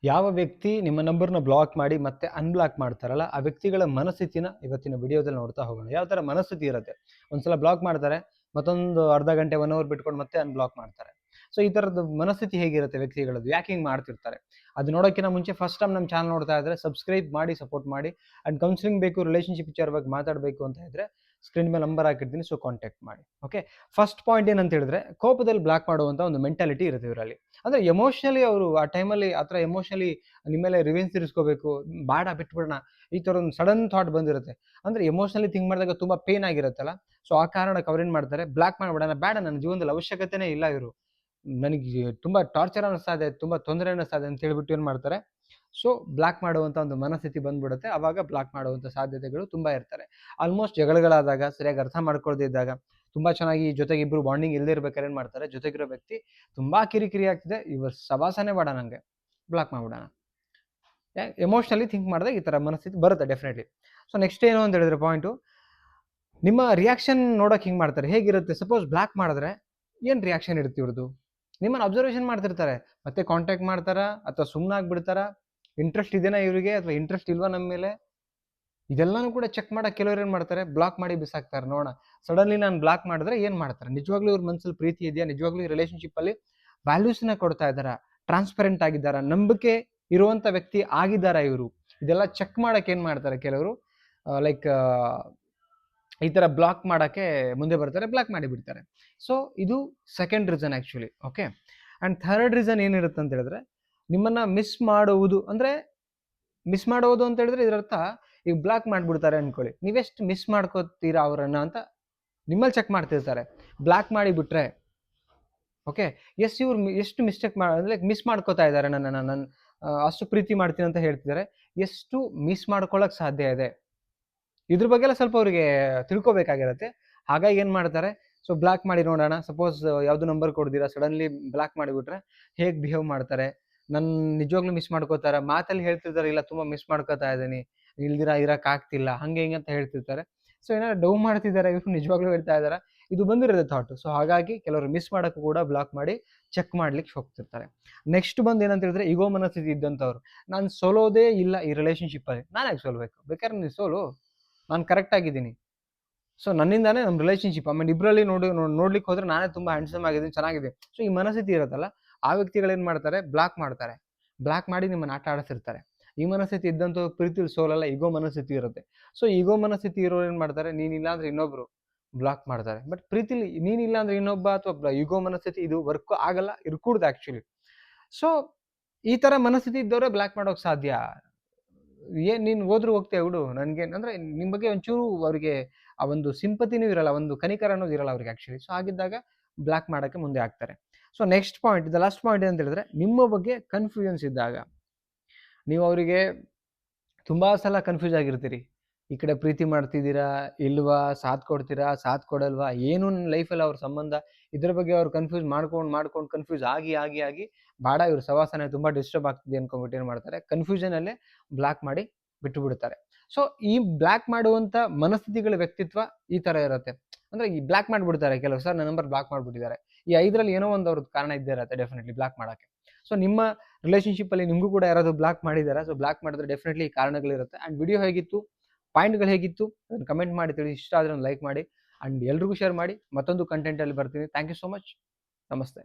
ಯಾವ ವ್ಯಕ್ತಿ ನಿಮ್ಮ ನಂಬರ್ನ ಬ್ಲಾಕ್ ಮಾಡಿ ಮತ್ತೆ ಅನ್ಬ್ಲಾಕ್ ಮಾಡ್ತಾರಲ್ಲ, ಆ ವ್ಯಕ್ತಿಗಳ ಮನಸ್ಥಿತಿನ ಇವತ್ತಿನ ವಿಡಿಯೋದಲ್ಲಿ ನೋಡ್ತಾ ಹೋಗೋಣ. ಯಾವ ಥರ ಮನಸ್ಥಿತಿ ಇರುತ್ತೆ. ಒಂದ್ಸಲ ಬ್ಲಾಕ್ ಮಾಡ್ತಾರೆ, ಮತ್ತೊಂದು ಅರ್ಧ ಗಂಟೆ 1 ಅವರ್ ಬಿಟ್ಕೊಂಡು ಮತ್ತೆ ಅನ್ಬ್ಲಾಕ್ ಮಾಡ್ತಾರೆ. ಸೊ ಈ ಥರದ್ದು ಮನಸ್ಥಿತಿ ಹೇಗಿರುತ್ತೆ ವ್ಯಕ್ತಿಗಳದ್ದು, ಯಾಕೆ ಹಿಂಗೆ ಮಾಡ್ತಿರ್ತಾರೆ? ಅದು ನೋಡೋಕ್ಕಿಂತ ಮುಂಚೆ ಫಸ್ಟ್ ಟೈಮ್ ನಮ್ಮ ಚಾನಲ್ ನೋಡ್ತಾ ಇದ್ರೆ ಸಬ್ಸ್ಕ್ರೈಬ್ ಮಾಡಿ, ಸಪೋರ್ಟ್ ಮಾಡಿ. ಆ್ಯಂಡ್ ಕೌನ್ಸಿಲಿಂಗ್ ಬೇಕು, ರಿಲೇಷನ್ಶಿಪ್ ವಿಚಾರವಾಗಿ ಮಾತಾಡಬೇಕು ಅಂತ ಇದ್ರೆ ಸ್ಕ್ರೀನ್ ಮೇಲೆ ನಂಬರ್ ಹಾಕಿರ್ತೀನಿ, ಸೊ ಕಾಂಟ್ಯಾಕ್ಟ್ ಮಾಡಿ. ಓಕೆ, ಫಸ್ಟ್ ಪಾಯಿಂಟ್ ಏನಂತ ಹೇಳಿದ್ರೆ, ಕೋಪದಲ್ಲಿ ಬ್ಲಾಕ್ ಮಾಡುವಂಥ ಒಂದು ಮೆಂಟಾಲಿಟಿ ಇರುತ್ತೆ ಇವರಲ್ಲಿ. ಅಂದರೆ ಎಮೋಷನಲಿ ಅವರು ಆ ಟೈಮಲ್ಲಿ ಆ ಥರ ಎಮೋಷನಲಿ ನಿಮ್ಮ ಮೇಲೆ ರಿವೆಂಜ್ ತೀರಿಸ್ಕೋಬೇಕು, ಬೇಡ ಬಿಟ್ಬಿಡೋಣ, ಈ ಥರ ಒಂದು ಸಡನ್ ಥಾಟ್ ಬಂದಿರುತ್ತೆ. ಅಂದರೆ ಎಮೋಷನಲಿ ಥಿಂಕ್ ಮಾಡಿದಾಗ ತುಂಬ ಪೇನ್ ಆಗಿರುತ್ತಲ್ಲ, ಸೊ ಆ ಕಾರಣಕ್ಕೆ ಅವ್ರೇನು ಮಾಡ್ತಾರೆ, ಬ್ಲಾಕ್ ಮಾಡಿಬಿಡೋಣ, ಬೇಡ ನನ್ನ ಜೀವನದಲ್ಲಿ ಅವಶ್ಯಕತೆನೇ ಇಲ್ಲ ಇವರು, ನನಗೆ ತುಂಬ ಟಾರ್ಚರ್ ಅನ್ನಿಸ್ತಾ ಇದೆ, ತುಂಬ ತೊಂದರೆ ಅನ್ನಿಸ್ತಾ ಇದೆ ಅಂತ ಹೇಳ್ಬಿಟ್ಟು ಏನು ಮಾಡ್ತಾರೆ, ಸೊ ಬ್ಲಾಕ್ ಮಾಡುವಂಥ ಒಂದು ಮನಸ್ಥಿತಿ ಬಂದ್ಬಿಡುತ್ತೆ. ಆವಾಗ ಬ್ಲಾಕ್ ಮಾಡುವಂಥ ಸಾಧ್ಯತೆಗಳು ತುಂಬ ಇರ್ತಾರೆ. ಆಲ್ಮೋಸ್ಟ್ ಜಗಳಗಳಾದಾಗ, ಸರಿಯಾಗಿ ಅರ್ಥ ಮಾಡ್ಕೊಳ್ಳದೇ ಇದ್ದಾಗ, ತುಂಬ ಚೆನ್ನಾಗಿ ಜೊತೆಗೆ ಇಬ್ಬರು ಬಾಂಡಿಂಗ್ ಇಲ್ಲದೇ ಇರ್ಬೇಕಾದ್ರೆ ಏನು ಮಾಡ್ತಾರೆ, ಜೊತೆಗಿರೋ ವ್ಯಕ್ತಿ ತುಂಬ ಕಿರಿಕಿರಿ ಆಗ್ತಿದೆ, ಇವ್ರ ಸವಾಸನೆ ಬೇಡ ನನಗೆ, ಬ್ಲಾಕ್ ಮಾಡಿಬಿಡೋಣ. ಎಮೋಷ್ನಲಿ ಥಿಂಕ್ ಮಾಡಿದಾಗ ಈ ಥರ ಮನಸ್ಥಿತಿ ಬರುತ್ತೆ ಡೆಫಿನೆಟ್ಲಿ. ಸೊ ನೆಕ್ಸ್ಟ್ ಏನು ಅಂತ ಹೇಳಿದ್ರೆ ಪಾಯಿಂಟು, ನಿಮ್ಮ ರಿಯಾಕ್ಷನ್ ನೋಡೋಕೆ ಹಿಂಗೆ ಮಾಡ್ತಾರೆ. ಹೇಗಿರುತ್ತೆ, ಸಪೋಸ್ ಬ್ಲಾಕ್ ಮಾಡಿದ್ರೆ ಏನು ರಿಯಾಕ್ಷನ್ ಇರುತ್ತೆ ಇವ್ರದ್ದು, ನಿಮ್ಮನ್ನು ಅಬ್ಸರ್ವೇಷನ್ ಮಾಡ್ತಿರ್ತಾರೆ. ಮತ್ತೆ ಕಾಂಟ್ಯಾಕ್ಟ್ ಮಾಡ್ತಾರಾ ಅಥವಾ ಸುಮ್ಮನೆ ಆಗ್ಬಿಡ್ತಾರಾ, ಇಂಟ್ರೆಸ್ಟ್ ಇದೆಯಾ ಇವರಿಗೆ ಅಥವಾ ಇಂಟ್ರೆಸ್ಟ್ ಇಲ್ವಾ ನಮ್ಮ ಮೇಲೆ, ಇದೆಲ್ಲನೂ ಕೂಡ ಚೆಕ್ ಮಾಡಕ್ಕೆ ಕೆಲವ್ರು ಏನು ಮಾಡ್ತಾರೆ, ಬ್ಲಾಕ್ ಮಾಡಿ ಬಿಸಾಕ್ತಾರೆ. ನೋಡೋಣ, ಸಡನ್ಲಿ ನಾನು ಬ್ಲಾಕ್ ಮಾಡಿದ್ರೆ ಏನು ಮಾಡ್ತಾರೆ, ನಿಜವಾಗ್ಲೂ ಇವ್ರ ಮನಸ್ಸಲ್ಲಿ ಪ್ರೀತಿ ಇದೆಯಾ, ನಿಜವಾಗ್ಲೂ ಈ ರಿಲೇಷನ್ಶಿಪ್ಪಲ್ಲಿ ವ್ಯಾಲ್ಯೂಸ್ನ ಕೊಡ್ತಾ ಇದ್ದಾರಾ, ಟ್ರಾನ್ಸ್ಪರೆಂಟ್ ಆಗಿದ್ದಾರಾ, ನಂಬಿಕೆ ಇರುವಂಥ ವ್ಯಕ್ತಿ ಆಗಿದ್ದಾರಾ ಇವರು, ಇದೆಲ್ಲ ಚೆಕ್ ಮಾಡಕ್ಕೆ ಏನು ಮಾಡ್ತಾರೆ ಕೆಲವರು, ಲೈಕ್ ಈ ಥರ ಬ್ಲಾಕ್ ಮಾಡೋಕ್ಕೆ ಮುಂದೆ ಬರ್ತಾರೆ, ಬ್ಲಾಕ್ ಮಾಡಿ ಬಿಡ್ತಾರೆ. ಸೊ ಇದು second reason actually. Okay, and third reason ಏನಿರುತ್ತೆ ಅಂತ ಹೇಳಿದ್ರೆ, ನಿಮ್ಮನ್ನು ಮಿಸ್ ಮಾಡುವುದು. ಅಂದರೆ ಮಿಸ್ ಮಾಡೋದು ಅಂತ ಹೇಳಿದ್ರೆ ಇದರರ್ಥ, ಈಗ ಬ್ಲಾಕ್ ಮಾಡಿಬಿಡ್ತಾರೆ ಅಂದ್ಕೊಳ್ಳಿ, ನೀವೆಷ್ಟು ಮಿಸ್ ಮಾಡ್ಕೋತೀರಾ ಅವರನ್ನು ಅಂತ ನಿಮ್ಮಲ್ಲಿ ಚೆಕ್ ಮಾಡ್ತಿರ್ತಾರೆ. ಬ್ಲಾಕ್ ಮಾಡಿಬಿಟ್ರೆ ಓಕೆ, ಇವ್ರು ಎಷ್ಟು ಮಿಸ್ಟೇಕ್ ಲೈಕ್ ಮಿಸ್ ಮಾಡ್ಕೋತಾ ಇದ್ದಾರೆ ನನ್ನನ್ನು, ನಾನು ಅಷ್ಟು ಪ್ರೀತಿ ಮಾಡ್ತೀನಿ ಅಂತ ಹೇಳ್ತಿದ್ದಾರೆ, ಎಷ್ಟು ಮಿಸ್ ಮಾಡ್ಕೊಳ್ಳೋಕೆ ಸಾಧ್ಯ ಇದೆ, ಇದ್ರ ಬಗ್ಗೆ ಎಲ್ಲ ಸ್ವಲ್ಪ ಅವರಿಗೆ ತಿಳ್ಕೊಬೇಕಾಗಿರುತ್ತೆ. ಹಾಗಾಗಿ ಏನು ಮಾಡ್ತಾರೆ, ಸೊ ಬ್ಲಾಕ್ ಮಾಡಿ ನೋಡೋಣ. ಸಪೋಸ್ ಯಾವುದು ನಂಬರ್ ಕೊಡ್ದಿರಾ ಸಡನ್ಲಿ ಬ್ಲಾಕ್ ಮಾಡಿಬಿಟ್ರೆ ಹೇಗೆ ಬಿಹೇವ್ ಮಾಡ್ತಾರೆ, ನನ್ನ ನಿಜವಾಗ್ಲೂ ಮಿಸ್ ಮಾಡ್ಕೋತಾರೆ, ಮಾತಲ್ಲಿ ಹೇಳ್ತಿರ್ತಾರೆ, ಇಲ್ಲ ತುಂಬ ಮಿಸ್ ಮಾಡ್ಕೋತಾ ಇದ್ದೀನಿ, ಇಲ್ದಿರ ಇರೋಕ್ಕಾಗ್ತಿಲ್ಲ, ಹಂಗೆ ಹಿಂಗೆ ಅಂತ ಹೇಳ್ತಿರ್ತಾರೆ. ಸೊ ಏನಾದ್ರು ಡೌ ಮಾಡ್ತಿದ್ದಾರೆ, ಇವರು ನಿಜವಾಗ್ಲೂ ಹೇಳ್ತಾ ಇದ್ದಾರೆ, ಇದು ಬಂದಿರುತ್ತೆ ಥಾಟು. ಸೊ ಹಾಗಾಗಿ ಕೆಲವರು ಮಿಸ್ ಮಾಡೋಕ್ಕೂ ಕೂಡ ಬ್ಲಾಕ್ ಮಾಡಿ ಚೆಕ್ ಮಾಡ್ಲಿಕ್ಕೆ ಹೋಗ್ತಿರ್ತಾರೆ. ನೆಕ್ಸ್ಟ್ ಬಂದು ಏನಂತ ಹೇಳಿದ್ರೆ, ಈಗೋ ಮನಸ್ಥಿತಿ ಇದ್ದಂಥವ್ರು, ನಾನು ಸೋಲೋದೇ ಇಲ್ಲ ಈ ರಿಲೇಷನ್ಶಿಪ್ಪಲ್ಲಿ, ನಾನು ಯಾಕೆ ಸೋಲ್ಬೇಕು, ಬೇಕಾದ್ರೆ ನೀವು ಸೋಲು, ನಾನು ಕರೆಕ್ಟ್ ಆಗಿದ್ದೀನಿ, ಸೊ ನನ್ನಿಂದಾನೇ ನಮ್ಮ ರಿಲೇಷನ್ಶಿಪ್, ಆಮೇಲೆ ಇಬ್ಬರಲ್ಲಿ ನೋಡ್ಲಿಕ್ಕೆ ಹೋದ್ರೆ ನಾನೇ ತುಂಬ ಹ್ಯಾಂಡ್ಸಮ್ ಆಗಿದ್ದೀನಿ, ಚೆನ್ನಾಗಿದೆ. ಸೊ ಈ ಮನಸ್ಥಿತಿ ಇರುತ್ತಲ್ಲ, ಆ ವ್ಯಕ್ತಿಗಳೇನು ಮಾಡ್ತಾರೆ, ಬ್ಲಾಕ್ ಮಾಡ್ತಾರೆ, ಬ್ಲಾಕ್ ಮಾಡಿ ನಿಮ್ಮನ್ನು ಆಟ ಆಡಿಸಿರ್ತಾರೆ. ಈ ಮನಸ್ಥಿತಿ ಇದ್ದಂಥ ಪ್ರೀತಿಲಿ ಸೋಲಲ್ಲ, ಈಗೋ ಮನಸ್ಥಿತಿ ಇರುತ್ತೆ. ಸೊ ಈಗೋ ಮನಸ್ಥಿತಿ ಇರೋರು ಏನು ಮಾಡ್ತಾರೆ, ನೀನಿಲ್ಲ ಅಂದ್ರೆ ಇನ್ನೊಬ್ರು ಬ್ಲಾಕ್ ಮಾಡ್ತಾರೆ. ಬಟ್ ಪ್ರೀತಿಲಿ ನೀನಿಲ್ಲ ಅಂದ್ರೆ ಇನ್ನೊಬ್ಬ ಅಥವಾ ಈಗೋ ಮನಸ್ಥಿತಿ ಇದು ವರ್ಕ್ ಆಗಲ್ಲ, ಇರ್ಕೂಡ್ದು ಆ್ಯಕ್ಚುಲಿ. ಸೊ ಈ ಥರ ಮನಸ್ಥಿತಿ ಇದ್ದವರೇ ಬ್ಲಾಕ್ ಮಾಡೋಕೆ ಸಾಧ್ಯ. ಏನ್ ನೀನು ಹೋದ್ರು ಹೋಗ್ತೇವೆ ಬಿಡು, ನನಗೆ ಅಂದರೆ ನಿಮ್ಮ ಬಗ್ಗೆ ಒಂಚೂರು ಅವರಿಗೆ ಆ ಒಂದು ಸಿಂಪತಿನೂ ಇರಲ್ಲ, ಒಂದು ಕನಿಕರ ಅನ್ನೋದು ಇರಲ್ಲ ಅವ್ರಿಗೆ ಆ್ಯಕ್ಚುಲಿ. ಸೊ ಆಗಿದ್ದಾಗ ಬ್ಲಾಕ್ ಮಾಡೋಕ್ಕೆ ಮುಂದೆ ಆಗ್ತಾರೆ. So next point, the last point ಏನಂತ ಹೇಳಿದ್ರೆ, ನಿಮ್ಮ ಬಗ್ಗೆ ಕನ್ಫ್ಯೂಷನ್ಸ್ ಇದ್ದಾಗ ನೀವು ಅವರಿಗೆ ತುಂಬ ಸಲ ಕನ್ಫ್ಯೂಸ್ ಆಗಿರ್ತೀರಿ. ಈ ಕಡೆ ಪ್ರೀತಿ ಮಾಡ್ತಿದ್ದೀರಾ ಇಲ್ವಾ, ಸಾಥ್ ಕೊಡ್ತೀರಾ ಸಾಥ್ ಕೊಡಲ್ವಾ, ಏನು ನನ್ನ ಲೈಫಲ್ಲಿ ಅವ್ರ ಸಂಬಂಧ, ಇದ್ರ ಬಗ್ಗೆ ಅವ್ರು ಕನ್ಫ್ಯೂಸ್ ಮಾಡ್ಕೊಂಡು ಕನ್ಫ್ಯೂಸ್ ಆಗಿ ಬೇಡ ಇವ್ರ ಸವಾಸನೆ ತುಂಬ ಡಿಸ್ಟರ್ಬ್ ಆಗ್ತಿದೆ ಅನ್ಕೊಂಡ್ಬಿಟ್ಟು ಏನು ಮಾಡ್ತಾರೆ, ಕನ್ಫ್ಯೂಷನಲ್ಲೇ ಬ್ಲಾಕ್ ಮಾಡಿ ಬಿಟ್ಟು ಬಿಡ್ತಾರೆ. ಸೊ ಈ ಬ್ಲಾಕ್ ಮಾಡುವಂಥ ಮನಸ್ಥಿತಿಗಳ ವ್ಯಕ್ತಿತ್ವ ಈ ಥರ ಇರುತ್ತೆ. ಅಂದರೆ ಈ ಬ್ಲಾಕ್ ಮಾಡಿಬಿಡ್ತಾರೆ ಕೆಲವು ಸರ್, ನನ್ನ ನಂಬರ್ ಬ್ಲಾಕ್ ಮಾಡಿಬಿಟ್ಟಿದ್ದಾರೆ. ಈ 5ರಲ್ಲಿ ಏನೋ ಒಂದು ಅವ್ರದ್ದು ಕಾರಣ ಇದ್ದೇ ಇರುತ್ತೆ ಡೆಫಿನೆಟ್ಲಿ ಬ್ಲಾಕ್ ಮಾಡೋಕ್ಕೆ. ಸೊ ನಿಮ್ಮ ರಿಲೇಷನ್ಶಿಪ್ಪಲ್ಲಿ ನಿಮಗೂ ಕೂಡ ಯಾರಾದರೂ ಬ್ಲಾಕ್ ಮಾಡಿದ್ದಾರೆ, ಸೊ ಬ್ಲಾಕ್ ಮಾಡಿದ್ರೆ ಡೆಫಿನೆಟ್ಲಿ ಕಾರಣಗಳಿರುತ್ತೆ. ಆ್ಯಂಡ್ ವಿಡಿಯೋ ಹೇಗಿತ್ತು, ಪಾಯಿಂಟ್ಗಳು ಹೇಗಿತ್ತು ಅದನ್ನು ಕಮೆಂಟ್ ಮಾಡಿ ತಿಳಿಸಿ. ಇಷ್ಟ ಆದರೆ ಒಂದು ಲೈಕ್ ಮಾಡಿ ಆ್ಯಂಡ್ ಎಲ್ರಿಗೂ ಶೇರ್ ಮಾಡಿ. ಮತ್ತೊಂದು ಕಂಟೆಂಟಲ್ಲಿ ಬರ್ತೀನಿ. Thank you so much. ನಮಸ್ತೆ.